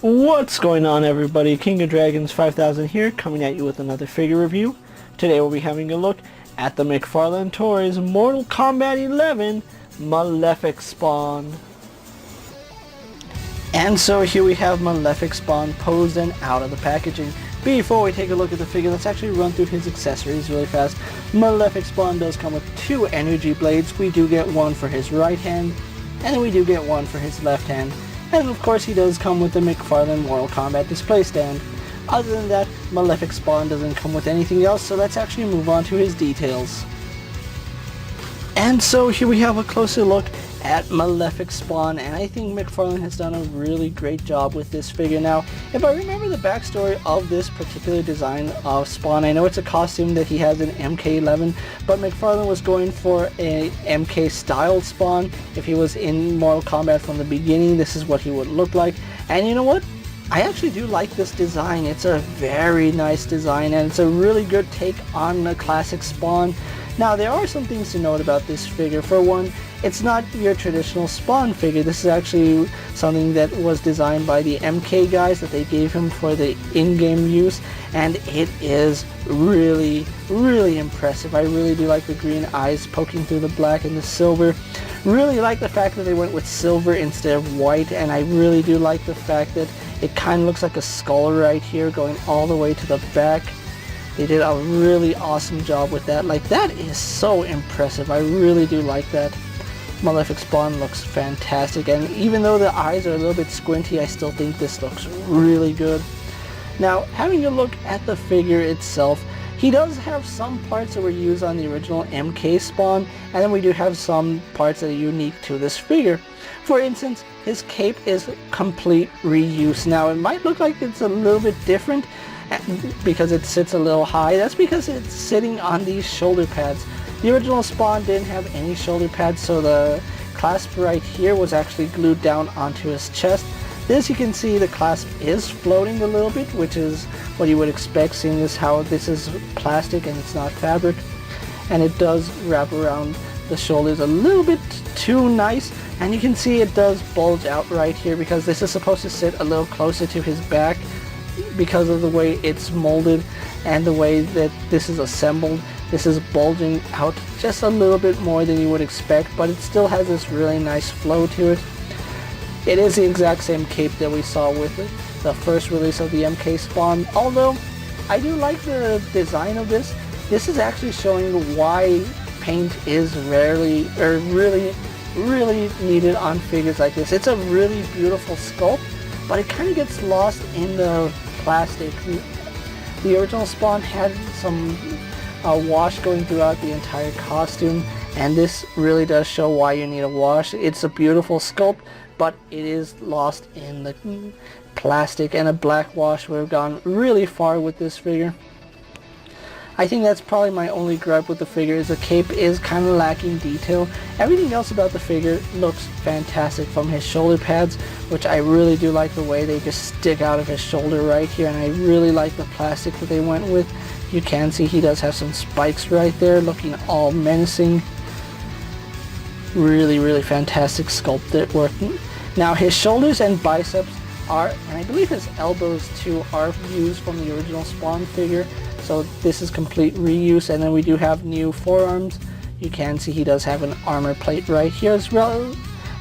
What's going on, everybody? King of Dragons 5000 here, coming at you with another figure review. Today we'll be having a look at the Mcfarlane Toys Mortal Kombat 11 Malefik Spawn. And so here we have Malefik Spawn posed and out of the packaging. Before we take a look at the figure, let's actually run through his accessories really fast. Malefik Spawn does come with 2 energy blades. We do get one for his right hand, and then we do get one for his left hand. And of course he does come with the Mcfarlane Mortal Kombat display stand. Other than that, Malefik Spawn doesn't come with anything else, so let's actually move on to his details. And so here we have a closer look at Malefik Spawn, and I think Mcfarlane has done a really great job with this figure. Now, if I remember the backstory of this particular design of Spawn, I know it's a costume that he has in MK11, but Mcfarlane was going for a MK style Spawn. If he was in Mortal Kombat from the beginning, this is what he would look like. And you know what? I actually do like this design. It's a very nice design, and it's a really good take on the classic Spawn. Now, there are some things to note about this figure. For one, it's not your traditional Spawn figure. This is actually something that was designed by the MK guys that they gave him for the in-game use, and it is really, really impressive. I really do like the green eyes poking through the black and the silver. Really like the fact that they went with silver instead of white, and I really do like the fact that it kind of looks like a skull right here going all the way to the back. They did a really awesome job with that. Like, that is so impressive. I really do like that. Malefik Spawn looks fantastic, and even though the eyes are a little bit squinty, I still think this looks really good. Now, having a look at the figure itself, he does have some parts that were used on the original MK Spawn, and then we do have some parts that are unique to this figure. For instance, his cape is complete reuse. Now, it might look like it's a little bit different because it sits a little high. That's because it's sitting on these shoulder pads. The original Spawn didn't have any shoulder pads, so the clasp right here was actually glued down onto his chest. This, you can see the clasp is floating a little bit, which is what you would expect, seeing as how this is plastic and it's not fabric. And it does wrap around the shoulders a little bit too nice, and you can see it does bulge out right here because this is supposed to sit a little closer to his back because of the way it's molded and the way that this is assembled. This is bulging out just a little bit more than you would expect, but it still has this really nice flow to it. It is the exact same cape that we saw with the first release of the MK Spawn, although I do like the design of this. This is actually showing why paint is really needed on figures like this. It's a really beautiful sculpt, but it kind of gets lost in the plastic. The original Spawn had some wash going throughout the entire costume, and this really does show why you need a wash. It's a beautiful sculpt, but it is lost in the plastic, and a black wash would have gone really far with this figure. I think that's probably my only gripe with the figure, is the cape is kind of lacking detail. Everything else about the figure looks fantastic, from his shoulder pads, which I really do like the way they just stick out of his shoulder right here, and I really like the plastic that they went with. You can see he does have some spikes right there, looking all menacing. Really fantastic sculpted work. Now, his shoulders and biceps are, and I believe his elbows too, are used from the original Spawn figure. So this is complete reuse, and then we do have new forearms. You can see he does have an armor plate right here as well.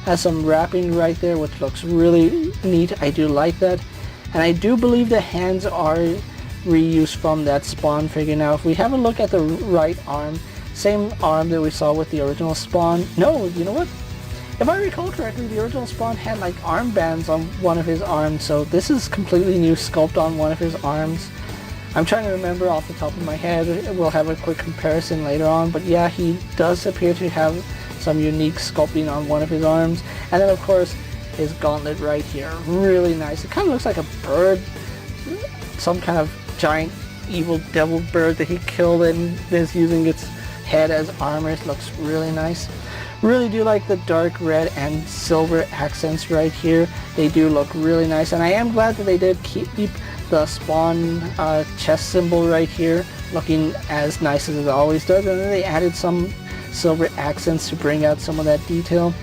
Has some wrapping right there, which looks really neat. I do like that. And I do believe the hands are reused from that Spawn figure. Now, if we have a look at the right arm, same arm that we saw with the original Spawn. No, you know what? If I recall correctly, the original Spawn had like armbands on one of his arms, so this is completely new sculpt on one of his arms. I'm trying to remember off the top of my head. We'll have a quick comparison later on, but yeah, he does appear to have some unique sculpting on one of his arms. And then of course his gauntlet right here, really nice. It kind of looks like a bird, some kind of giant evil devil bird that he killed and is using its head as armor. It looks really nice. Really do like the dark red and silver accents right here. They do look really nice, and I am glad that they did keep the Spawn chest symbol right here looking as nice as it always does, and then they added some silver accents to bring out some of that detail.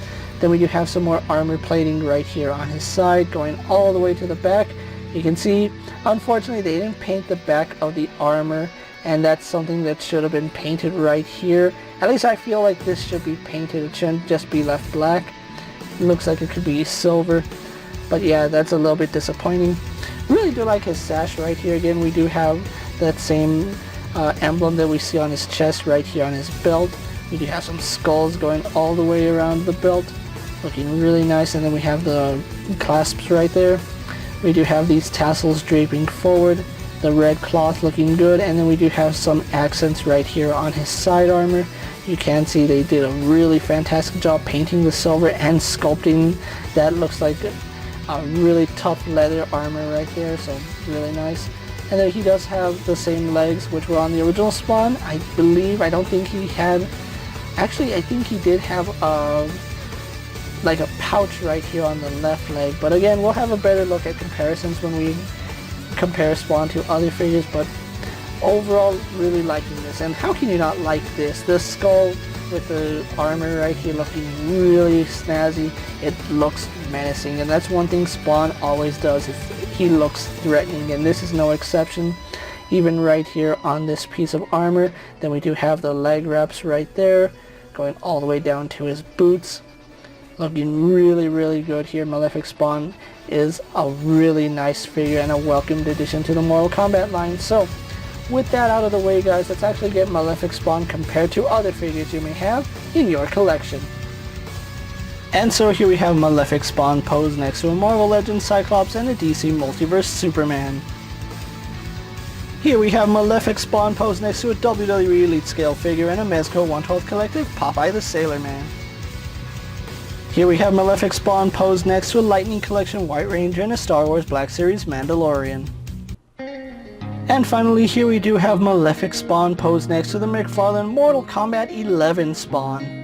Then we do have some more armor plating right here on his side, going all the way to the back. You can see, unfortunately, they didn't paint the back of the armor, and that's something that should have been painted right here. At least I feel like this should be painted. It shouldn't just be left black. It looks like it could be silver, but yeah, that's a little bit disappointing. Really do like his sash right here. Again, we do have that same emblem that we see on his chest right here on his belt. We do have some skulls going all the way around the belt, looking really nice, and then we have the clasps right there. We do have these tassels draping forward, the red cloth looking good, and then we do have some accents right here on his side armor. You can see they did a really fantastic job painting the silver and sculpting that. Looks like a really tough leather armor right there, so really nice. And then he does have the same legs which were on the original spawn, I believe. I don't think he had, actually I think he did have like a pouch right here on the left leg, but again, we'll have a better look at comparisons when we compare Spawn to other figures. But overall, really liking this. And how can you not like this? The skull with the armor right here looking really snazzy. It looks menacing, and that's one thing Spawn always does. He looks threatening, and this is no exception. Even right here on this piece of armor. Then we do have the leg wraps right there, going all the way down to his boots. Looking really, really good here. Malefik Spawn is a really nice figure and a welcomed addition to the Mortal Kombat line. So, with that out of the way, guys, let's actually get Malefik Spawn compared to other figures you may have in your collection. And so here we have Malefik Spawn posed next to a Marvel Legends Cyclops and a DC Multiverse Superman. Here we have Malefik Spawn posed next to a WWE Elite Scale figure and a Mezco 1/12 Collective Popeye the Sailor Man. Here we have Malefik Spawn posed next to a Lightning Collection White Ranger and a Star Wars Black Series Mandalorian. And finally, here we do have Malefik Spawn posed next to the Mcfarlane Mortal Kombat 11 Spawn.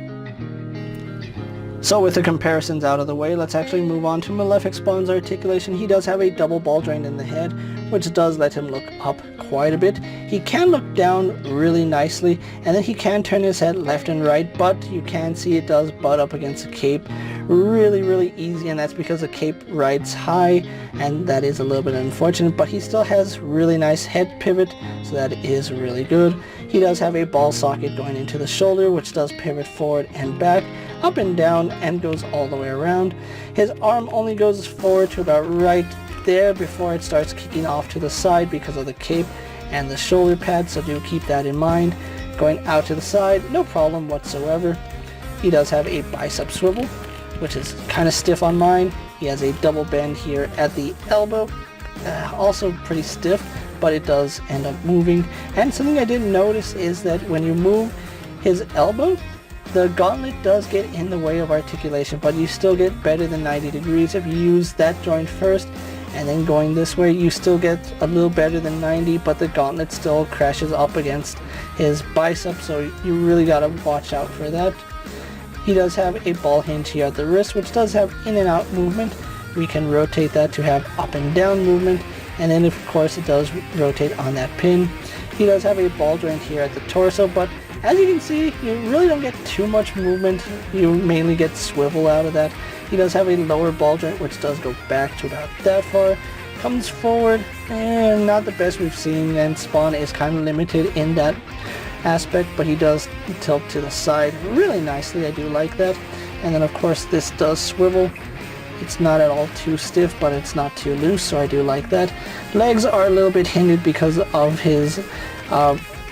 So with the comparisons out of the way, let's actually move on to Malefik Spawn's articulation. He does have a double ball joint in the head, which does let him look up quite a bit. He can look down really nicely, and then he can turn his head left and right, but you can see it does butt up against the cape really, really easy, and that's because the cape rides high, and that is a little bit unfortunate, but he still has really nice head pivot, so that is really good. He does have a ball socket going into the shoulder, which does pivot forward and back, up and down, and goes all the way around. His arm only goes forward to about right there before it starts kicking off to the side because of the cape and the shoulder pad, so do keep that in mind. Going out to the side, no problem whatsoever. He does have a bicep swivel, which is kind of stiff on mine. He has a double bend here at the elbow, also pretty stiff, but it does end up moving. And something I didn't notice is that when you move his elbow, the gauntlet does get in the way of articulation, but you still get better than 90 degrees. If you use that joint first and then going this way, you still get a little better than 90, but the gauntlet still crashes up against his bicep, so you really gotta watch out for that. He does have a ball hinge here at the wrist, which does have in and out movement. We can rotate that to have up and down movement, and then of course it does rotate on that pin. He does have a ball joint here at the torso, but as you can see, you really don't get too much movement. You mainly get swivel out of that. He does have a lower ball joint, which does go back to about that far. Comes forward, and not the best we've seen, and Spawn is kind of limited in that aspect, but he does tilt to the side really nicely. I do like that. And then of course this does swivel. It's not at all too stiff, but it's not too loose, so I do like that. Legs are a little bit hindered because of his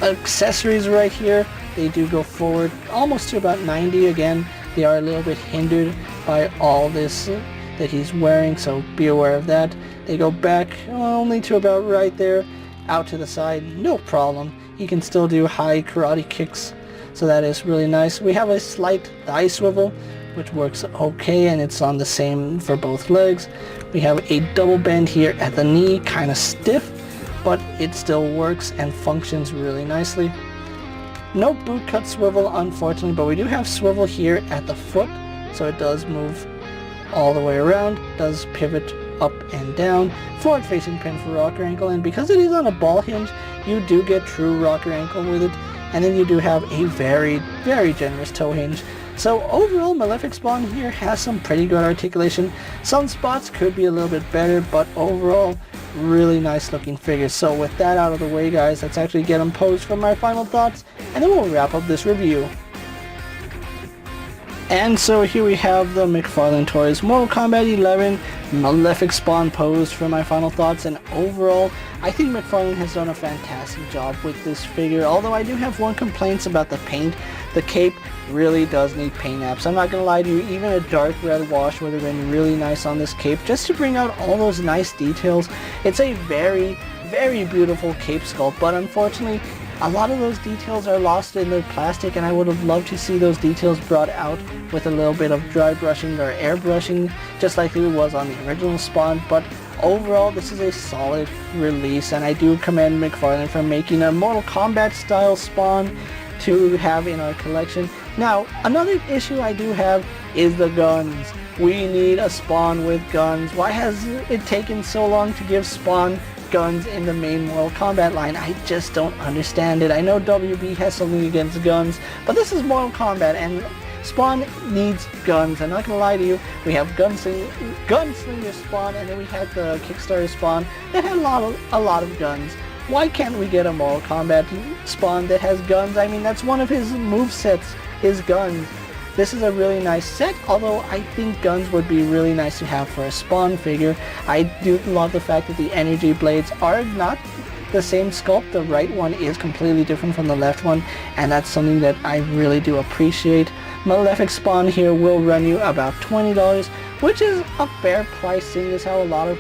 accessories right here. They do go forward almost to about 90. Again, they are a little bit hindered by all this that he's wearing, so be aware of that. They go back only to about right there, out to the side, no problem. He can still do high karate kicks, so that is really nice. We have a slight thigh swivel, which works okay, and it's on the same for both legs. We have a double bend here at the knee, kind of stiff, but it still works and functions really nicely. No boot cut swivel, unfortunately, but we do have swivel here at the foot, so it does move all the way around, does pivot up and down, forward facing pin for rocker ankle, and because it is on a ball hinge, you do get true rocker ankle with it. And then you do have a very, very generous toe hinge. So overall, Malefik Spawn here has some pretty good articulation. Some spots could be a little bit better, but overall, really nice looking figures. So with that out of the way, guys, let's actually get them posed for my final thoughts, and then we'll wrap up this review. And so here we have the Mcfarlane Toys Mortal Kombat 11 Malefik Spawn posed for my final thoughts, and overall I think Mcfarlane has done a fantastic job with this figure, although I do have one complaint about the paint. The cape really does need paint apps. I'm not gonna lie to you, even a dark red wash would have been really nice on this cape just to bring out all those nice details. It's a very, very beautiful cape sculpt, but unfortunately a lot of those details are lost in the plastic, and I would have loved to see those details brought out with a little bit of dry brushing or airbrushing, just like it was on the original Spawn. But overall, this is a solid release, and I do commend Mcfarlane for making a Mortal Kombat style Spawn to have in our collection. Now, another issue I do have is the guns. We need a Spawn with guns. Why has it taken so long to give Spawn guns in the main Mortal Kombat line? I just don't understand it. I know WB has something against guns, but this is Mortal Kombat and Spawn needs guns. I'm not gonna lie to you, we have Gunslinger Spawn, and then we had the Kickstarter Spawn that had a lot of guns. Why can't we get a Mortal Kombat Spawn that has guns? I mean, that's one of his movesets, his guns. This is a really nice set, although I think guns would be really nice to have for a Spawn figure. I do love the fact that the energy blades are not the same sculpt. The right one is completely different from the left one, and that's something that I really do appreciate. Malefik Spawn here will run you about $20, which is a fair price, seeing as how a lot of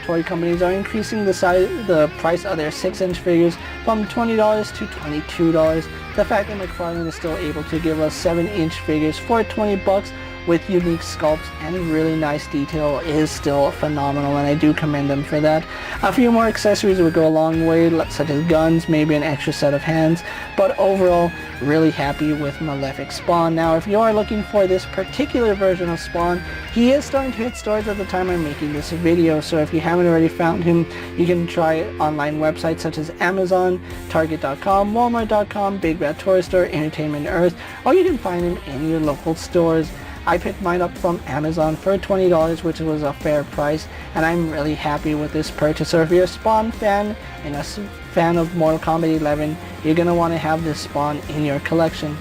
toy companies are increasing the price of their 6-inch figures from $20 to $22. The fact that Mcfarlane is still able to give us 7-inch figures for $20 with unique sculpts and really nice detail is still phenomenal, and I do commend them for that. A few more accessories would go a long way, such as guns, maybe an extra set of hands, but overall, really happy with Malefik Spawn. Now, if you are looking for this particular version of Spawn, he is starting to hit stores at the time I'm making this video, so if you haven't already found him, you can try online websites such as Amazon, Target.com, Walmart.com, Big Bad Toy Store, Entertainment Earth, or you can find him in your local stores. I picked mine up from Amazon for $20, which was a fair price, and I'm really happy with this purchase. So if you're a Spawn fan and a fan of Mortal Kombat 11, you're going to want to have this Spawn in your collection.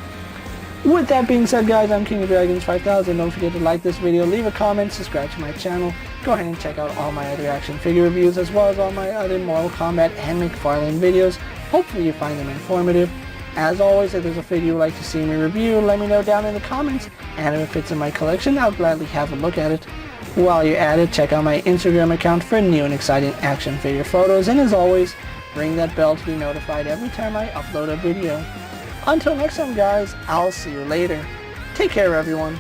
With that being said, guys, I'm KingofDragons 5000. Don't forget to like this video, leave a comment, subscribe to my channel. Go ahead and check out all my other action figure reviews, as well as all my other Mortal Kombat and Mcfarlane videos. Hopefully you find them informative. As always, if there's a figure you'd like to see me review, let me know down in the comments, and if it fits in my collection, I'll gladly have a look at it. While you're at it, check out my Instagram account for new and exciting action figure photos, and as always, ring that bell to be notified every time I upload a video. Until next time, guys, I'll see you later. Take care, everyone.